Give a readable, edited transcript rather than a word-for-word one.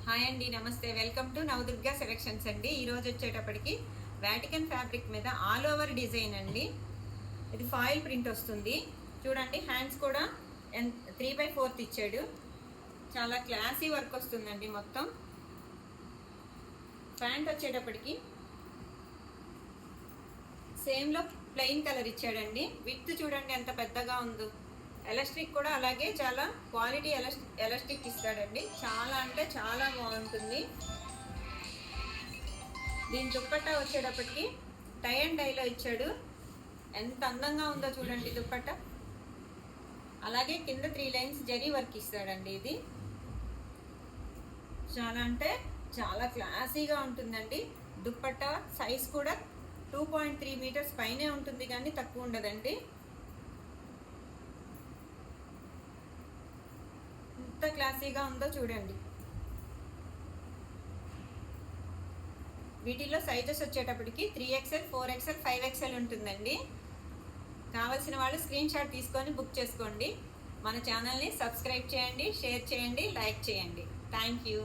Hi అండి, నమస్తే. Welcome to Navadurga selections అండి. ఈరోజు వచ్చేటప్పటికి వాటికన్ ఫ్యాబ్రిక్ మీద ఆల్ ఓవర్ డిజైన్ అండి. ఇది ఫాయిల్ ప్రింట్ వస్తుంది. చూడండి, హ్యాండ్స్ కూడా 3/4 ఇచ్చాడు. చాలా క్లాసీ వర్క్ వస్తుందండి. మొత్తం ప్యాంట్ వచ్చేటప్పటికి సేమ్లో ప్లెయిన్ కలర్ ఇచ్చాడండి. విత్ చూడండి ఎంత పెద్దగా ఉందో. ఎలాస్టిక్ కూడా అలాగే చాలా క్వాలిటీ ఎలాస్టిక్ ఇస్తాడండి. చాలా అంటే చాలా బాగుంటుంది. దీని దుప్పట్టా వచ్చేటప్పటికి టై అండ్ డైలో ఇచ్చాడు. ఎంత అందంగా ఉందో చూడండి దుప్పట్టా. అలాగే కింద 3 లైన్స్ జరీ వర్క్ ఇస్తాడండి. ఇది చాలా అంటే చాలా క్లాసీగా ఉంటుందండి. దుప్పట్టా సైజ్ కూడా 2.3 మీటర్స్ పైనే ఉంటుంది, కానీ తక్కువ ఉండదండి. ఎంత క్లాసీగా ఉందో చూడండి. వీటిలో సైజెస్ వచ్చేటప్పటికి 3XL, 4XL, 5XL ఉంటుందండి. కావాల్సిన వాళ్ళు స్క్రీన్ షాట్ తీసుకొని బుక్ చేసుకోండి. మన ఛానల్ని సబ్స్క్రైబ్ చేయండి, షేర్ చేయండి, లైక్ చేయండి. Thank you.